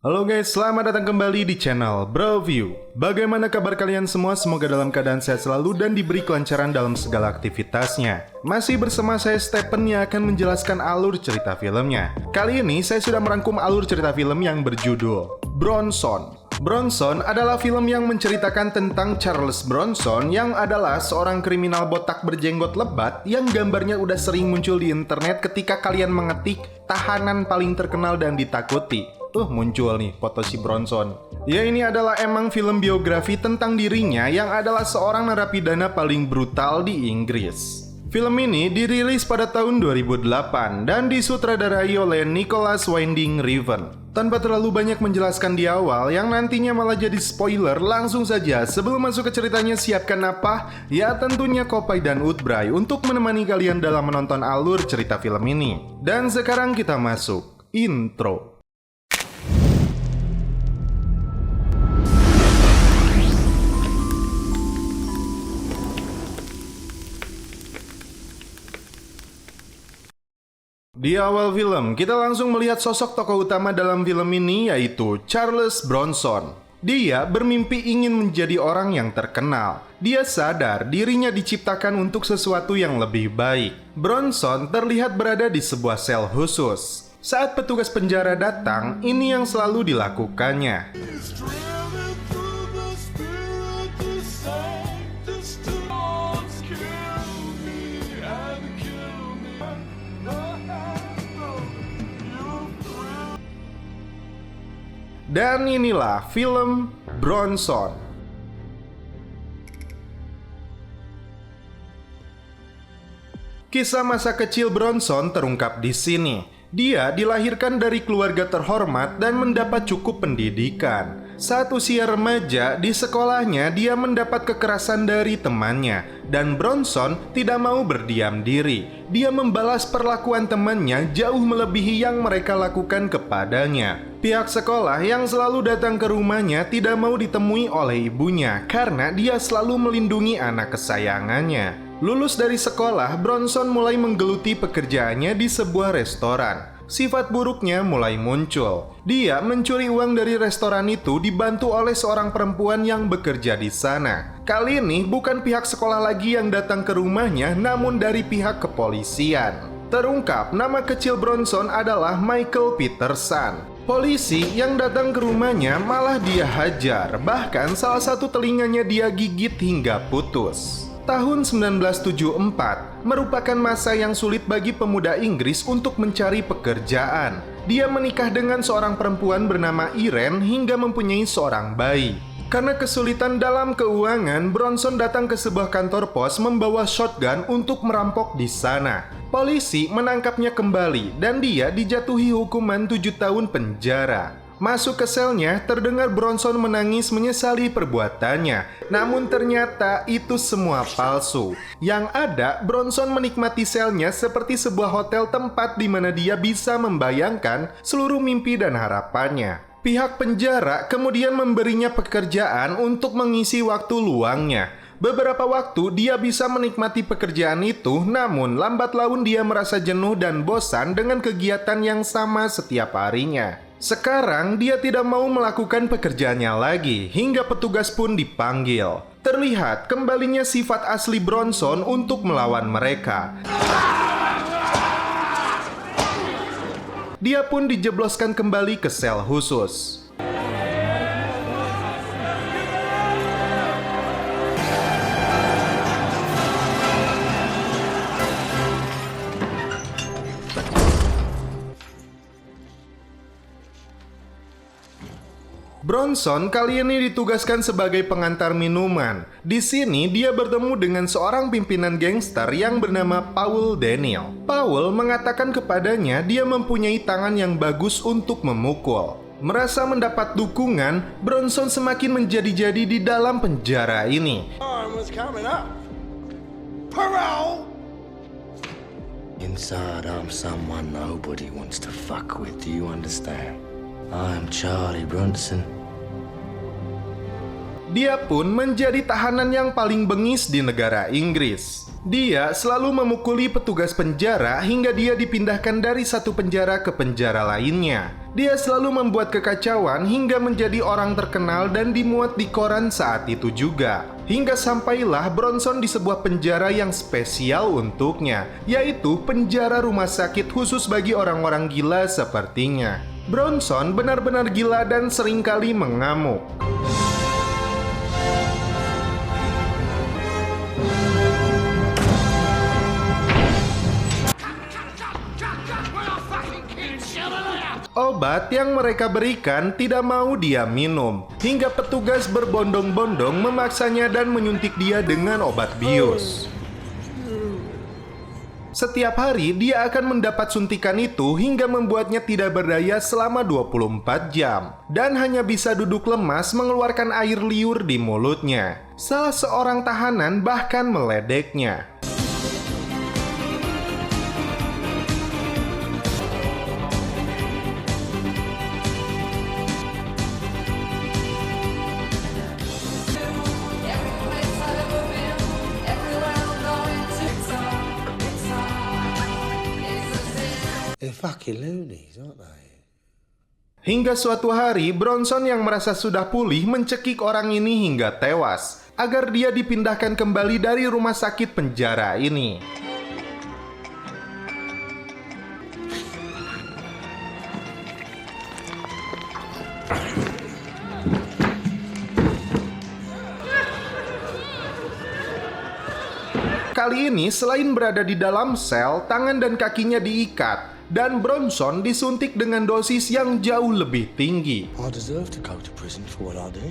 Halo guys, selamat datang kembali di channel Broview. Bagaimana kabar kalian semua? Semoga dalam keadaan sehat selalu dan diberi kelancaran dalam segala aktivitasnya. Masih bersama saya Stephen yang akan menjelaskan alur cerita filmnya. Kali ini saya sudah merangkum alur cerita film yang berjudul Bronson. Bronson adalah film yang menceritakan tentang Charles Bronson yang adalah seorang kriminal botak berjenggot lebat yang gambarnya udah sering muncul di internet ketika kalian mengetik tahanan paling terkenal dan ditakuti. Muncul nih foto si Bronson. Ya, ini adalah emang film biografi tentang dirinya yang adalah seorang narapidana paling brutal di Inggris. Film ini dirilis pada tahun 2008 dan disutradarai oleh Nicholas Winding Refn. Tanpa terlalu banyak menjelaskan di awal yang nantinya malah jadi spoiler, langsung saja sebelum masuk ke ceritanya siapkan apa? Ya tentunya Kopai dan Utbray untuk menemani kalian dalam menonton alur cerita film ini. Dan sekarang kita masuk intro. Di awal film, kita langsung melihat sosok tokoh utama dalam film ini yaitu Charles Bronson. Dia bermimpi ingin menjadi orang yang terkenal. Dia sadar dirinya diciptakan untuk sesuatu yang lebih baik. Bronson terlihat berada di sebuah sel khusus. Saat petugas penjara datang, ini yang selalu dilakukannya. Dan inilah film Bronson. Kisah masa kecil Bronson terungkap di sini. Dia dilahirkan dari keluarga terhormat dan mendapat cukup pendidikan. Saat usia remaja, di sekolahnya dia mendapat kekerasan dari temannya. Dan Bronson tidak mau berdiam diri. Dia membalas perlakuan temannya jauh melebihi yang mereka lakukan kepadanya. Pihak sekolah yang selalu datang ke rumahnya tidak mau ditemui oleh ibunya karena dia selalu melindungi anak kesayangannya. Lulus dari sekolah, Bronson mulai menggeluti pekerjaannya di sebuah restoran. Sifat buruknya mulai muncul. Dia mencuri uang dari restoran itu dibantu oleh seorang perempuan yang bekerja di sana. Kali ini bukan pihak sekolah lagi yang datang ke rumahnya, namun dari pihak kepolisian. Terungkap nama kecil Bronson adalah Michael Peterson. Polisi yang datang ke rumahnya malah dia hajar, bahkan salah satu telinganya dia gigit hingga putus. Tahun 1974 merupakan masa yang sulit bagi pemuda Inggris untuk mencari pekerjaan. Dia menikah dengan seorang perempuan bernama Irene hingga mempunyai seorang bayi. Karena kesulitan dalam keuangan, Bronson datang ke sebuah kantor pos membawa shotgun untuk merampok di sana. Polisi menangkapnya kembali dan dia dijatuhi hukuman 7 tahun penjara. Masuk ke selnya, terdengar Bronson menangis menyesali perbuatannya. Namun ternyata itu semua palsu. Yang ada, Bronson menikmati selnya seperti sebuah hotel tempat di mana dia bisa membayangkan seluruh mimpi dan harapannya. Pihak penjara kemudian memberinya pekerjaan untuk mengisi waktu luangnya. Beberapa waktu dia bisa menikmati pekerjaan itu, namun lambat laun dia merasa jenuh dan bosan dengan kegiatan yang sama setiap harinya. Sekarang dia tidak mau melakukan pekerjaannya lagi, hingga petugas pun dipanggil. Terlihat kembalinya sifat asli Bronson untuk melawan mereka. Dia pun dijebloskan kembali ke sel khusus. Bronson kali ini ditugaskan sebagai pengantar minuman. Di sini dia bertemu dengan seorang pimpinan gangster yang bernama Paul Daniel. Paul mengatakan kepadanya dia mempunyai tangan yang bagus untuk memukul. Merasa mendapat dukungan, Bronson semakin menjadi-jadi di dalam penjara ini. Inside, I'm someone nobody wants to fuck with. Do you understand? I'm Charlie Bronson. Dia pun menjadi tahanan yang paling bengis di negara Inggris. Dia selalu memukuli petugas penjara hingga dia dipindahkan dari satu penjara ke penjara lainnya. Dia selalu membuat kekacauan hingga menjadi orang terkenal dan dimuat di koran saat itu juga. Hingga sampailah Bronson di sebuah penjara yang spesial untuknya, yaitu penjara rumah sakit khusus bagi orang-orang gila sepertinya. Bronson benar-benar gila dan seringkali mengamuk. Obat yang mereka berikan tidak mau dia minum, hingga petugas berbondong-bondong memaksanya dan menyuntik dia dengan obat bius. Setiap hari dia akan mendapat suntikan itu hingga membuatnya tidak berdaya selama 24 jam dan hanya bisa duduk lemas mengeluarkan air liur di mulutnya. Salah seorang tahanan bahkan meledeknya. They're fucking loonies, aren't they? Hingga suatu hari, Bronson yang merasa sudah pulih mencekik orang ini hingga tewas, agar dia dipindahkan kembali dari rumah sakit penjara ini. Kali ini, selain berada di dalam sel, tangan dan kakinya diikat, dan Bronson disuntik dengan dosis yang jauh lebih tinggi. I deserve to go to prison for what I did.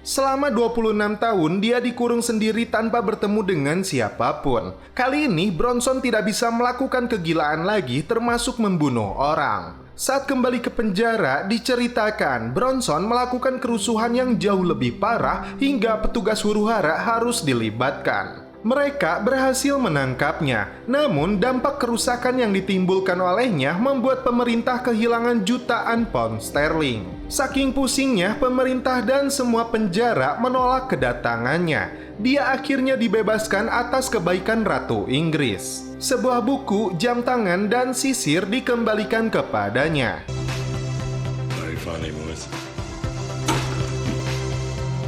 Selama 26 tahun, dia dikurung sendiri tanpa bertemu dengan siapapun. Kali ini, Bronson tidak bisa melakukan kegilaan lagi, termasuk membunuh orang. Saat kembali ke penjara, diceritakan Bronson melakukan kerusuhan yang jauh lebih parah hingga petugas huru-hara harus dilibatkan. Mereka berhasil menangkapnya, namun dampak kerusakan yang ditimbulkan olehnya membuat pemerintah kehilangan jutaan pound sterling. Saking pusingnya, pemerintah dan semua penjara menolak kedatangannya. Dia akhirnya dibebaskan atas kebaikan Ratu Inggris. Sebuah buku, jam tangan, dan sisir dikembalikan kepadanya. Very funny, boys.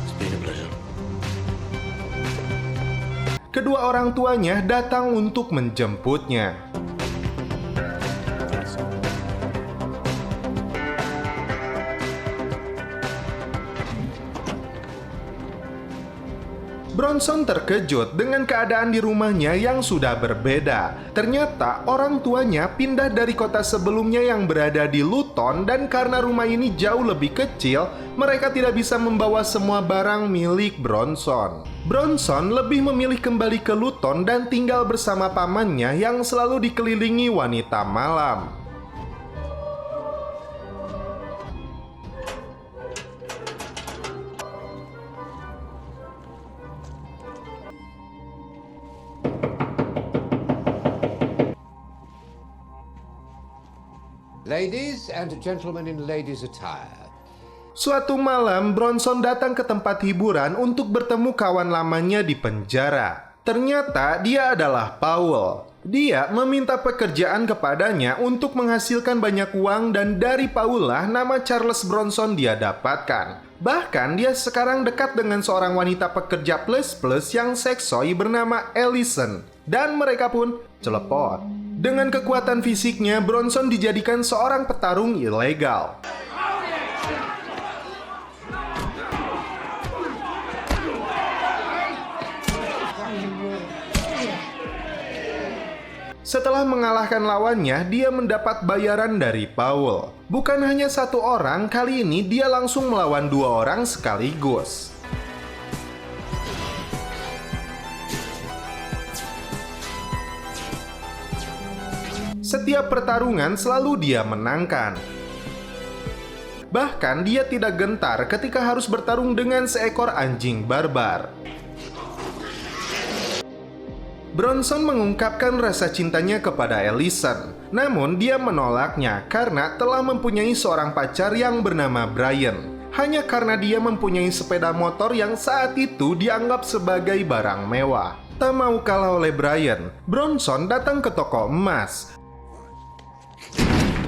It's been a pleasure. Kedua orang tuanya datang untuk menjemputnya. Bronson terkejut dengan keadaan di rumahnya yang sudah berbeda. Ternyata orang tuanya pindah dari kota sebelumnya yang berada di Luton, dan karena rumah ini jauh lebih kecil, mereka tidak bisa membawa semua barang milik Bronson. Bronson lebih memilih kembali ke Luton dan tinggal bersama pamannya yang selalu dikelilingi wanita malam. Ladies and gentlemen in ladies' attire. Suatu malam, Bronson datang ke tempat hiburan untuk bertemu kawan lamanya di penjara. Ternyata dia adalah Powell. Dia meminta pekerjaan kepadanya untuk menghasilkan banyak uang, dan dari Powell lah nama Charles Bronson dia dapatkan. Bahkan dia sekarang dekat dengan seorang wanita pekerja plus-plus yang seksoi bernama Ellison. Dan mereka pun celepot. Dengan kekuatan fisiknya, Bronson dijadikan seorang petarung ilegal. Setelah mengalahkan lawannya, dia mendapat bayaran dari Powell. Bukan hanya satu orang, kali ini dia langsung melawan dua orang sekaligus. Setiap pertarungan selalu dia menangkan. Bahkan dia tidak gentar ketika harus bertarung dengan seekor anjing barbar. Bronson mengungkapkan rasa cintanya kepada Ellison, namun dia menolaknya karena telah mempunyai seorang pacar yang bernama Brian. hanya karena dia mempunyai sepeda motor yang saat itu dianggap sebagai barang mewah. Tak mau kalah oleh Brian, Bronson datang ke toko emas.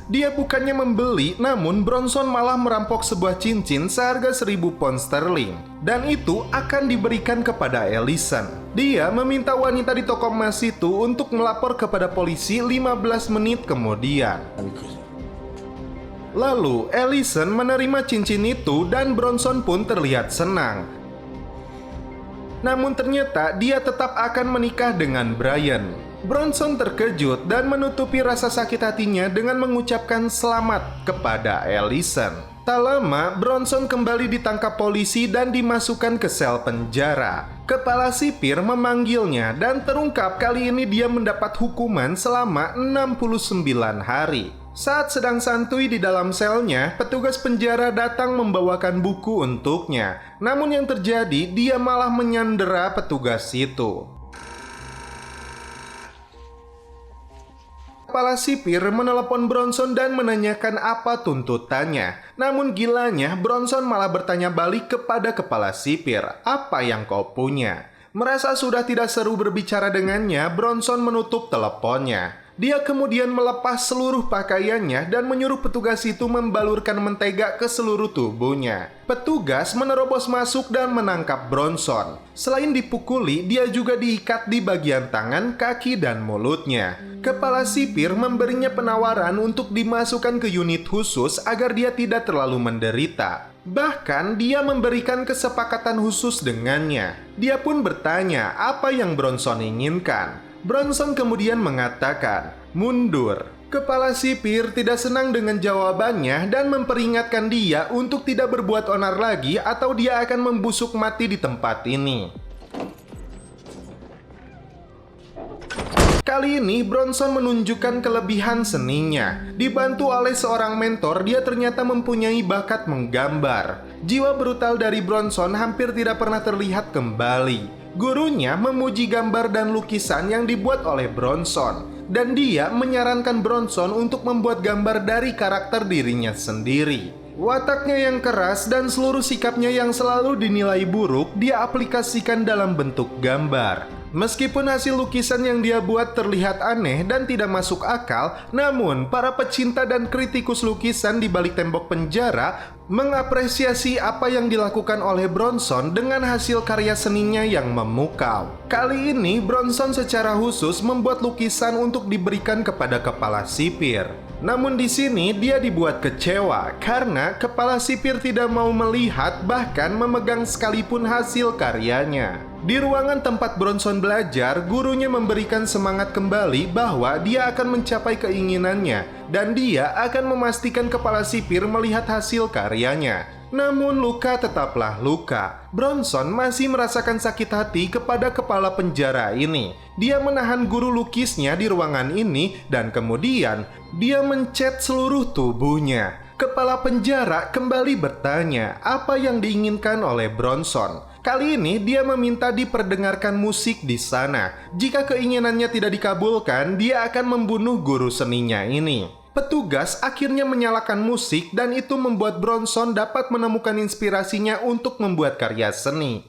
Dia bukannya membeli, namun Bronson malah merampok sebuah cincin seharga 1.000 pound sterling. Dan itu akan diberikan kepada Ellison. Dia meminta wanita di toko emas itu untuk melapor kepada polisi 15 menit kemudian. Lalu Ellison menerima cincin itu dan Bronson pun terlihat senang. Namun ternyata dia tetap akan menikah dengan Brian. Bronson terkejut dan menutupi rasa sakit hatinya dengan mengucapkan selamat kepada Ellison. Tak lama, Bronson kembali ditangkap polisi dan dimasukkan ke sel penjara. Kepala sipir memanggilnya dan terungkap kali ini dia mendapat hukuman selama 69 hari. Saat sedang santuy di dalam selnya, petugas penjara datang membawakan buku untuknya. Namun yang terjadi, dia malah menyandera petugas itu. Kepala sipir menelepon Bronson dan menanyakan apa tuntutannya. Namun gilanya, Bronson malah bertanya balik kepada kepala sipir, "Apa yang kau punya?" Merasa sudah tidak seru berbicara dengannya, Bronson menutup teleponnya. Dia kemudian melepas seluruh pakaiannya dan menyuruh petugas itu membalurkan mentega ke seluruh tubuhnya. Petugas menerobos masuk dan menangkap Bronson. Selain dipukuli, dia juga diikat di bagian tangan, kaki, dan mulutnya. Kepala sipir memberinya penawaran untuk dimasukkan ke unit khusus agar dia tidak terlalu menderita. Bahkan dia memberikan kesepakatan khusus dengannya. Dia pun bertanya apa yang Bronson inginkan. Bronson kemudian mengatakan, "Mundur." Kepala sipir tidak senang dengan jawabannya dan memperingatkan dia untuk tidak berbuat onar lagi atau dia akan membusuk mati di tempat ini. Kali ini Bronson menunjukkan kelebihan seninya. Dibantu oleh seorang mentor, dia ternyata mempunyai bakat menggambar. Jiwa brutal dari Bronson hampir tidak pernah terlihat kembali. Gurunya memuji gambar dan lukisan yang dibuat oleh Bronson, dan dia menyarankan Bronson untuk membuat gambar dari karakter dirinya sendiri. Wataknya yang keras dan seluruh sikapnya yang selalu dinilai buruk dia aplikasikan dalam bentuk gambar. Meskipun hasil lukisan yang dia buat terlihat aneh dan tidak masuk akal, namun para pecinta dan kritikus lukisan di balik tembok penjara mengapresiasi apa yang dilakukan oleh Bronson dengan hasil karya seninya yang memukau. Kali ini Bronson secara khusus membuat lukisan untuk diberikan kepada kepala sipir. Namun di sini dia dibuat kecewa karena kepala sipir tidak mau melihat bahkan memegang sekalipun hasil karyanya. Di ruangan tempat Bronson belajar, gurunya memberikan semangat kembali bahwa dia akan mencapai keinginannya dan dia akan memastikan kepala sipir melihat hasil karyanya. Namun luka tetaplah luka. Bronson masih merasakan sakit hati kepada kepala penjara ini. Dia menahan guru lukisnya di ruangan ini dan kemudian dia mencet seluruh tubuhnya. Kepala penjara kembali bertanya apa yang diinginkan oleh Bronson. Kali ini dia meminta diperdengarkan musik di sana. Jika keinginannya tidak dikabulkan, dia akan membunuh guru seninya ini. Petugas akhirnya menyalakan musik dan itu membuat Bronson dapat menemukan inspirasinya untuk membuat karya seni.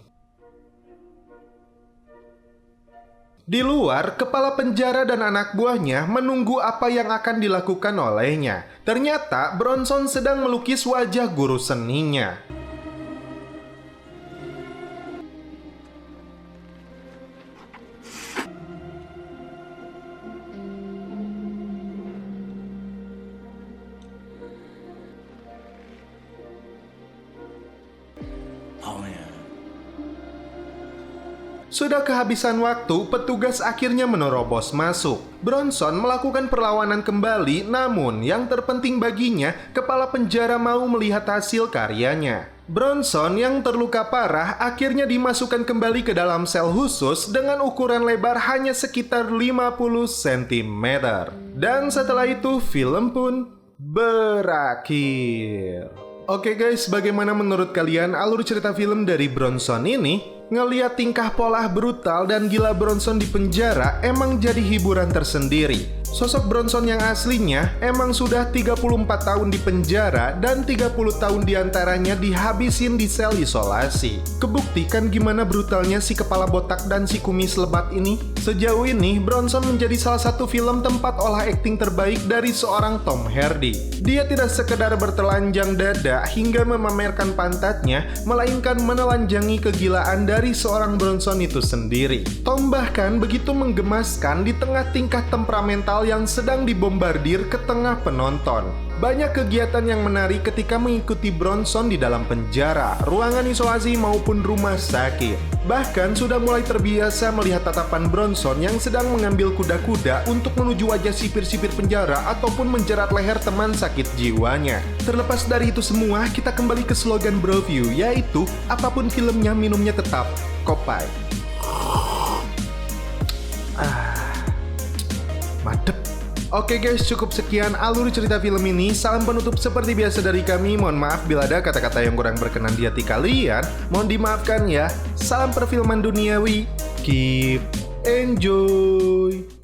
Di luar, kepala penjara dan anak buahnya menunggu apa yang akan dilakukan olehnya. Ternyata Bronson sedang melukis wajah guru seninya. Sudah kehabisan waktu, petugas akhirnya menerobos masuk. Bronson melakukan perlawanan kembali, namun yang terpenting baginya, kepala penjara mau melihat hasil karyanya. Bronson yang terluka parah akhirnya dimasukkan kembali ke dalam sel khusus dengan ukuran lebar hanya sekitar 50 cm. Dan setelah itu, film pun berakhir. Oke guys, bagaimana menurut kalian alur cerita film dari Bronson ini? Ngeliat tingkah pola brutal dan gila Bronson di penjara emang jadi hiburan tersendiri. Sosok Bronson yang aslinya emang sudah 34 tahun di penjara dan 30 tahun diantaranya dihabisin di sel isolasi. Kebuktikan gimana brutalnya si kepala botak dan si kumis lebat ini? Sejauh ini, Bronson menjadi salah satu film tempat olah akting terbaik dari seorang Tom Hardy. Dia tidak sekedar bertelanjang dada hingga memamerkan pantatnya, melainkan menelanjangi kegilaan dari seorang Bronson itu sendiri. Tom bahkan begitu menggemaskan di tengah tingkah temperamental yang sedang dibombardir ke tengah penonton. Banyak kegiatan yang menarik ketika mengikuti Bronson di dalam penjara, ruangan isolasi maupun rumah sakit. Bahkan sudah mulai terbiasa melihat tatapan Bronson yang sedang mengambil kuda-kuda untuk menuju wajah sipir-sipir penjara ataupun menjerat leher teman sakit jiwanya. Terlepas dari itu semua, kita kembali ke slogan Broview, yaitu apapun filmnya, minumnya tetap Kopai. Madep. Oke guys, cukup sekian alur cerita film ini. Salam penutup seperti biasa dari kami. Mohon maaf bila ada kata-kata yang kurang berkenan di hati kalian. Mohon dimaafkan ya. Salam perfilman duniawi. Keep enjoy.